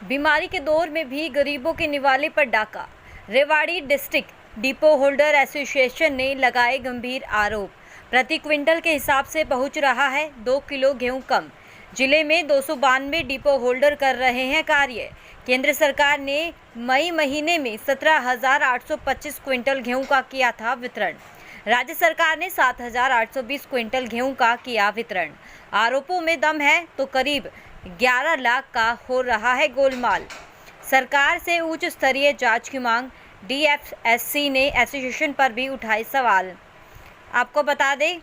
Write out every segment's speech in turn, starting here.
बीमारी के दौर में भी गरीबों के निवाले पर डाका। Rewari district depot holder association ने लगाए गंभीर आरोप। प्रति क्विंटल के हिसाब से पहुंच रहा है 2 किलो गेहूं कम। जिले में 292 डिपो होल्डर कर रहे हैं कार्य। केंद्र सरकार ने मई महीने में 17,825 क्विंटल गेहूं का किया था वितरण। राज्य सरकार ने 7,820 क्विंटल गेहूं का किया वितरण। आरोपों में दम है तो करीब 11 लाख का हो रहा है गोलमाल। सरकार से उच्च स्तरीय जांच की मांग। डीएफएससी ने एसोसिएशन पर भी उठाए सवाल। आपको बता दें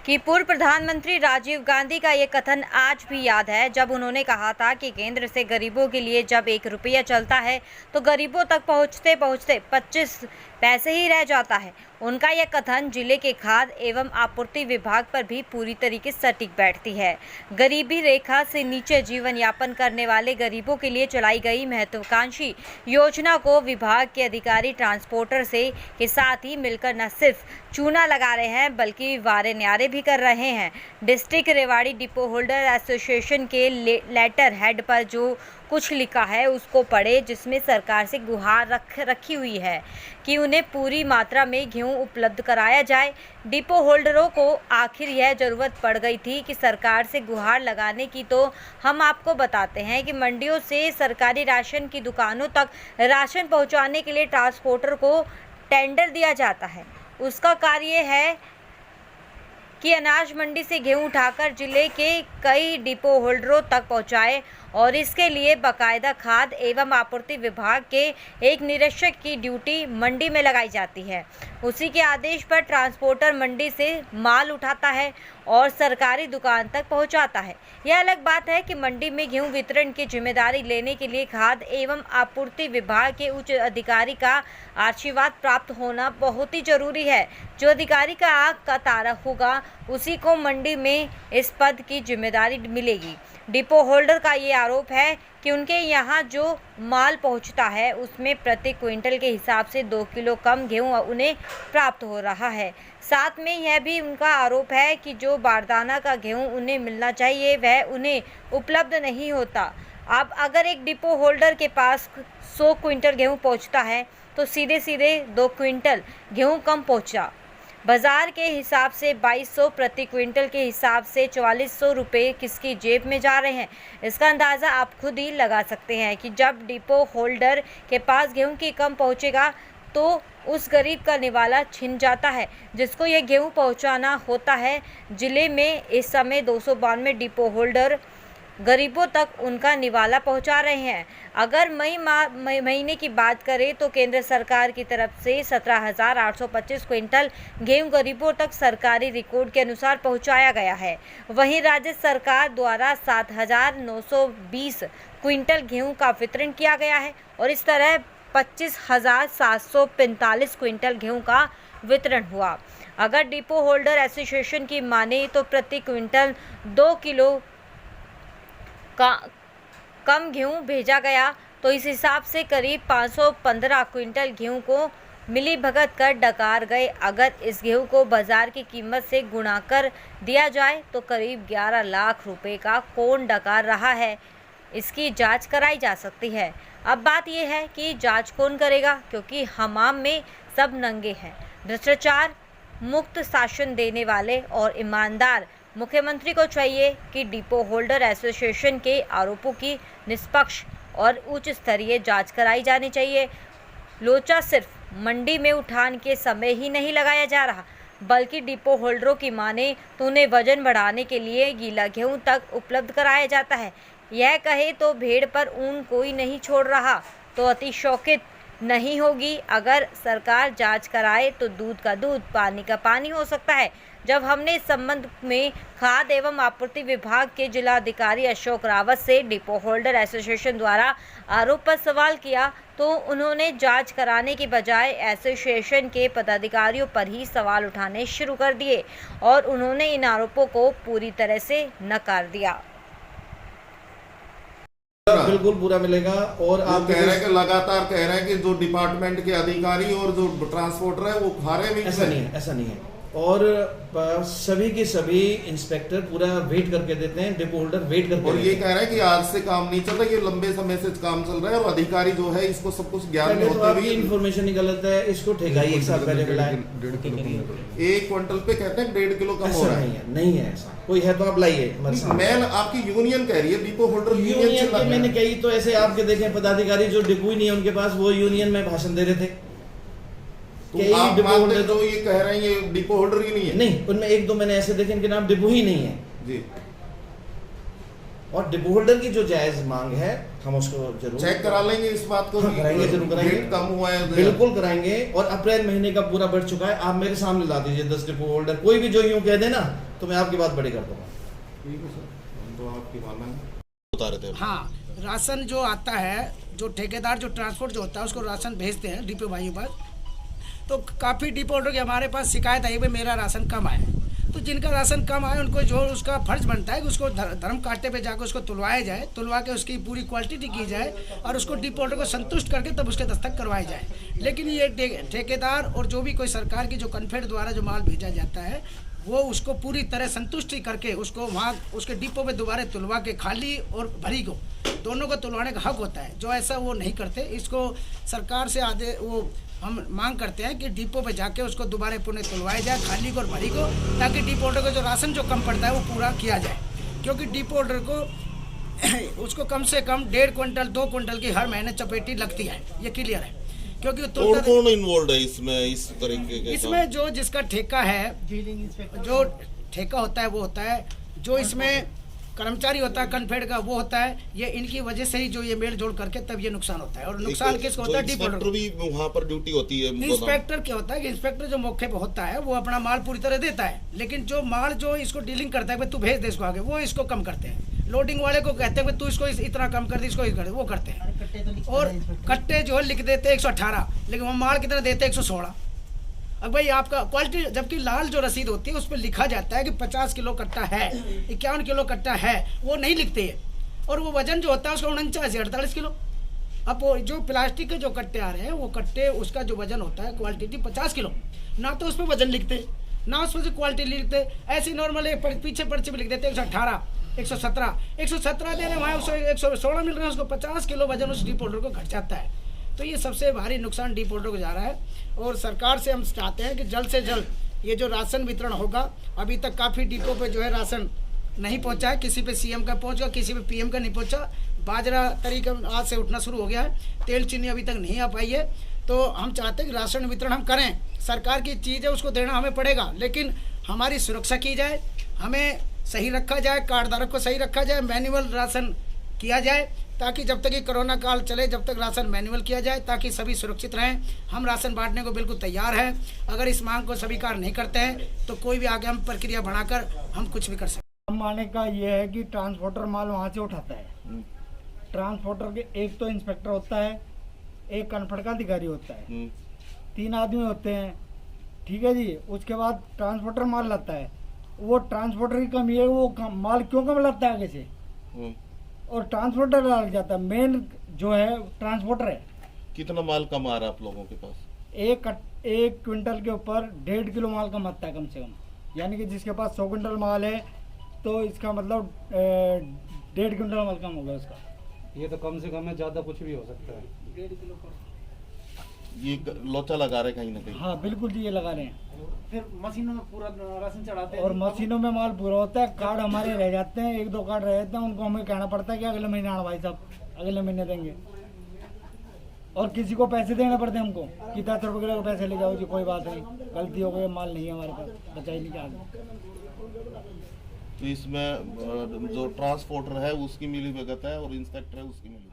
कि पूर्व प्रधानमंत्री राजीव गांधी का ये कथन आज भी याद है, जब उन्होंने कहा था कि केंद्र से गरीबों के लिए जब 1 रुपया चलता है तो गरीबों तक पहुंचते पहुंचते 25 पैसे ही रह जाता है। उनका यह कथन जिले के खाद्य एवं आपूर्ति विभाग पर भी पूरी तरीके से सटीक बैठती है। गरीबी रेखा से नीचे जीवन यापन करने वाले गरीबों के लिए चलाई गई महत्वाकांक्षी योजना को विभाग के अधिकारी ट्रांसपोर्टर से के साथ ही मिलकर न सिर्फ चूना लगा रहे हैं बल्कि वारे न्यारे भी कर रहे हैं। District Rewari depot holder association के लेटर हेड पर जो कुछ लिखा है उसको पढ़े, जिसमें सरकार से गुहार रखी हुई है कि उन्हें पूरी मात्रा में गेहूं उपलब्ध कराया जाए। डिपो होल्डरों को आखिर यह ज़रूरत पड़ गई थी कि सरकार से गुहार लगाने की, तो हम आपको बताते हैं कि मंडियों से सरकारी राशन की दुकानों तक राशन पहुंचाने के लिए ट्रांसपोर्टर को टेंडर दिया जाता है। उसका कार्य है कि अनाज मंडी से गेहूं उठाकर जिले के कई डिपो होल्डरों तक पहुंचाए और इसके लिए बाकायदा खाद्य एवं आपूर्ति विभाग के एक निरीक्षक की ड्यूटी मंडी में लगाई जाती है। उसी के आदेश पर ट्रांसपोर्टर मंडी से माल उठाता है और सरकारी दुकान तक पहुंचाता है। यह अलग बात है कि मंडी में गेहूं वितरण की जिम्मेदारी लेने के लिए खाद्य एवं आपूर्ति विभाग के उच्च अधिकारी का आशीर्वाद प्राप्त होना बहुत ही जरूरी है। जो अधिकारी का आंख का तारा होगा उसी को मंडी में इस पद की जिम्मेदारी मिलेगी। डिपो होल्डर का ये आरोप है कि उनके यहाँ जो माल पहुँचता है उसमें प्रति क्विंटल के हिसाब से 2 किलो कम गेहूँ उन्हें प्राप्त हो रहा है। साथ में यह भी उनका आरोप है कि जो बारदाना का गेहूँ उन्हें मिलना चाहिए वह उन्हें उपलब्ध नहीं होता। अब अगर एक डिपो होल्डर के पास 100 क्विंटल गेहूँ पहुँचता है तो सीधे सीधे 2 क्विंटल गेहूँ कम पहुँचा। बाजार के हिसाब से 2200, प्रति क्विंटल के हिसाब से 4400 रुपये किसकी जेब में जा रहे हैं। इसका अंदाज़ा आप खुद ही लगा सकते हैं कि जब डिपो होल्डर के पास गेहूं की कम पहुंचेगा तो उस गरीब का निवाला छिन जाता है जिसको ये गेहूं पहुंचाना होता है। जिले में इस समय 292 डिपो होल्डर गरीबों तक उनका निवाला पहुंचा रहे हैं। अगर मई महीने की बात करें तो केंद्र सरकार की तरफ से 17,825 क्विंटल गेहूं गरीबों तक सरकारी रिकॉर्ड के अनुसार पहुंचाया गया है। वहीं राज्य सरकार द्वारा 7,920 क्विंटल गेहूं का वितरण किया गया है और इस तरह 25,745 क्विंटल गेहूं का वितरण हुआ। अगर डिपो होल्डर एसोसिएशन की माने तो प्रति क्विंटल 2 किलो कम गेहूं भेजा गया तो इस हिसाब से करीब 515 क्विंटल गेहूं को मिली भगत कर डकार गए। अगर इस गेहूं को बाजार की कीमत से गुणा कर दिया जाए तो करीब 11 लाख रुपए का कौन डकार रहा है, इसकी जांच कराई जा सकती है। अब बात यह है कि जांच कौन करेगा, क्योंकि हमाम में सब नंगे हैं। भ्रष्टाचार मुक्त शासन देने वाले और ईमानदार मुख्यमंत्री को चाहिए कि डिपो होल्डर एसोसिएशन के आरोपों की निष्पक्ष और उच्च स्तरीय जांच कराई जानी चाहिए। लोचा सिर्फ मंडी में उठान के समय ही नहीं लगाया जा रहा, बल्कि डिपो होल्डरों की माने तो उन्हें वजन बढ़ाने के लिए गीला गेहूं तक उपलब्ध कराया जाता है। यह कहे तो भेड़ पर ऊन कोई नहीं छोड़ रहा तो अतिशयोक्ति नहीं होगी। अगर सरकार जांच कराए तो दूध का दूध पानी का पानी हो सकता है। जब हमने इस संबंध में खाद्य एवं आपूर्ति विभाग के जिलाधिकारी अशोक रावत से डिपो होल्डर एसोसिएशन द्वारा आरोप पर सवाल किया तो उन्होंने जांच कराने की बजाय एसोसिएशन के पदाधिकारियों पर ही सवाल उठाने शुरू कर दिए और उन्होंने इन आरोपों को पूरी तरह से नकार दिया। बिल्कुल पूरा मिलेगा। और आप कह रहे हैं कि लगातार कह रहे हैं कि जो डिपार्टमेंट के अधिकारी और जो ट्रांसपोर्टर है वो खा रहे भी। ऐसा नहीं है, ऐसा नहीं है। और सभी के सभी इंस्पेक्टर पूरा वेट करके देते हैं, डिपो होल्डर वेट करके और देते ये हैं। कह रहा है कि आज से काम नहीं चल रहा, ये लंबे समय से काम चल रहा है और अधिकारी जो है इसको सब कुछ ज्ञान में पहले तो होते आपकी हुए इन्फॉर्मेशन ही गलत है, इसको ठेकाई 1 साल पहले मिला है। 1 क्विंटल पे कहते हैं 1.5 किलो कम हो ऐसा रहा नहीं है। है, नहीं है ऐसा, कोई है तो आप लाइए हमारे सामने। मैं आपकी यूनियन कह रही है, डिपो होल्डर यूनियन यूनियन से के मैंने कही तो ऐसे आपके देखें पदाधिकारी जो डिपो ही नहीं है उनके पास, वो यूनियन में भाषण दे रहे थे। तो कई आप डिपो मानते होल्डर हैं जो ये कह रहे हैं ये डिपो होल्डर ही नहीं है? नहीं, उनमें 1-2 मैंने ऐसे देखे इनके नाम डिपो ही नहीं है। जी, और डिपो होल्डर की जो जायज मांग है हम उसको जरूर चेक करा लेंगे इस बात को। हाँ, कराएंगे, जरूर कराएंगे। रेट कम हुआ है बिल्कुल कराएंगे। और अप्रैल महीने का पूरा बढ़ चुका है, आप मेरे सामने ला दीजिए 10 डिपो होल्डर, कोई भी जो यूं कह दे ना तो मैं आपकी बात बड़ी कर दूंगा। ठीक है सर, हम तो आपकी मानना है। बता रहे थे। हाँ, राशन जो आता है, जो ठेकेदार जो ट्रांसपोर्ट जो होता है उसको राशन भेजते हैं डिपो भाइयों पर, तो काफ़ी डिपो होल्डर की हमारे पास शिकायत आई भाई मेरा राशन कम आया। तो जिनका राशन कम आए उनको जो उसका फर्ज बनता है कि उसको धर्म कांटे पे जाकर उसको तुलवाया जाए, तुलवा के उसकी पूरी क्वालिटी की जाए और उसको डिपो होल्डर को संतुष्ट करके तब उसके दस्तक करवाए जाए। लेकिन ये ठेकेदार और जो भी कोई सरकार की जो कन्फेड द्वारा जो माल भेजा जाता है वो उसको पूरी तरह संतुष्टि करके उसको वहाँ उसके डिपो पे दोबारा तुलवा के खाली और भरी को दोनों को तुलवाने का हक होता है। जो ऐसा वो नहीं करते, इसको सरकार से आदे वो हम मांग करते हैं कि डिपो पे जाके उसको दोबारा पुनः तुलवाया जाए खाली को और भरी को, ताकि डिपो होल्डर को जो राशन जो कम पड़ता है वो पूरा किया जाए। क्योंकि डिपो होल्डर को उसको कम से कम 1.5 क्विंटल 2 क्विंटल की हर महीने चपेटी लगती है, ये क्लियर है। क्योंकि कौन कौन इन्वॉल्व है इसमें, इस तरीके के इसमें जो जिसका ठेका है, जो ठेका होता है वो होता है, जो इसमें कर्मचारी होता है कन्फेड का वो होता है। ये इनकी वजह से ही जो ये मेल जोड़ करके तब ये नुकसान होता है। और नुकसान किसको होता है? डिपो इंस्पेक्टर भी वहाँ पर ड्यूटी होती है। इंस्पेक्टर क्या होता है कि इंस्पेक्टर जो मौके पे होता है वो अपना माल पूरी तरह देता है, लेकिन जो माल जो इसको डीलिंग करता है भाई तू भेज दे इसको आगे, वो इसको कम करते हैं। लोडिंग वाले को कहते हैं तू इसको इतना कम कर दे, इसको कर दे, वो करते हैं। और कट्टे जो है लिख देते हैं 118, लेकिन वो माल कितना देते हैं 116। अब भाई आपका क्वालिटी, जबकि लाल जो रसीद होती है उस पर लिखा जाता है कि 50 किलो कट्टा है, 51 किलो कट्टा है, वो नहीं लिखते हैं। और वो वजन जो होता है उसका 49-48 किलो। अब वो जो प्लास्टिक के जो कट्टे आ रहे हैं वो कट्टे उसका जो वजन होता है क्वालिटी 50 किलो, ना तो उस पर वजन लिखते ना उस पर क्वालिटी लिखते। ऐसे नॉर्मल पीछे पर्चे में लिख देते 118, 117 दे रहे हैं, वहाँ 116 मिल रहे हैं, उसको 50 किलो वजन उस डिपो होल्डर को घट जाता है। तो ये सबसे भारी नुकसान डिपो होल्डर को जा रहा है। और सरकार से हम चाहते हैं कि जल्द से जल्द ये जो राशन वितरण होगा, अभी तक काफ़ी डिपो पे जो है राशन नहीं पहुंचा है, किसी पे सीएम का पहुंचा, किसी पे पीएम का नहीं पहुंचा। बाजरा तरीका आज से उठना शुरू हो गया है, तेल चीनी अभी तक नहीं आ पाई है। तो हम चाहते हैं कि राशन वितरण हम करें, सरकार की चीज़ है उसको देना हमें पड़ेगा, लेकिन हमारी सुरक्षा की जाए, हमें सही रखा जाए, कार्डधारक को सही रखा जाए, मैनुअल राशन किया जाए, ताकि जब तक ये कोरोना काल चले जब तक राशन मैनुअल किया जाए, ताकि सभी सुरक्षित रहें। हम राशन बांटने को बिल्कुल तैयार हैं। अगर इस मांग को स्वीकार नहीं करते हैं तो कोई भी आगे हम प्रक्रिया बढ़ाकर हम कुछ भी कर सकते हैं। हम मानने का ये है कि ट्रांसपोर्टर माल वहाँ से उठाता है। ट्रांसपोर्टर के एक तो इंस्पेक्टर होता है, एक कन्फर्ड का अधिकारी होता है, 3 आदमी होते हैं, ठीक है जी। उसके बाद ट्रांसपोर्टर माल लाता है, वो ट्रांसपोर्टर की कमी है, वो माल क्यों कम लाता है आगे से, और ट्रांसपोर्टर लग जाता है। मेन जो है ट्रांसपोर्टर है। कितना माल कम आ रहा है आप लोगों के पास? एक क्विंटल के ऊपर 1.5 किलो माल कम आता है कम से कम। यानी कि जिसके पास 100 क्विंटल माल है तो इसका मतलब 1.5 क्विंटल माल कम होगा उसका। ये तो कम से कम है, ज़्यादा कुछ भी हो सकता है। 1.5 किलो पर ये लोचा लगा रहे कहीं ना कहीं। हाँ बिल्कुल जी, ये लगा रहे हैं। फिर मशीनों में पूरा राशन चढ़ाते हैं और मशीनों में माल पूरा होता है, कार्ड हमारे रह जाते हैं, 1-2 कार्ड रह जाते हैं, उनको हमें कहना पड़ता है कि अगले महीने आना भाई साहब, अगले महीने देंगे। और किसी को पैसे देने पड़ते हैं हमको कि 10 रुपये किलो के पैसे ले जाओ जी, कोई बात नहीं, गलती हो गई, माल नहीं है हमारे पास, बचा ही नहीं क्या। तो इसमें जो ट्रांसपोर्टर है उसकी मिलीभगत है और इंस्पेक्टर है उसकी मिलीभगत है।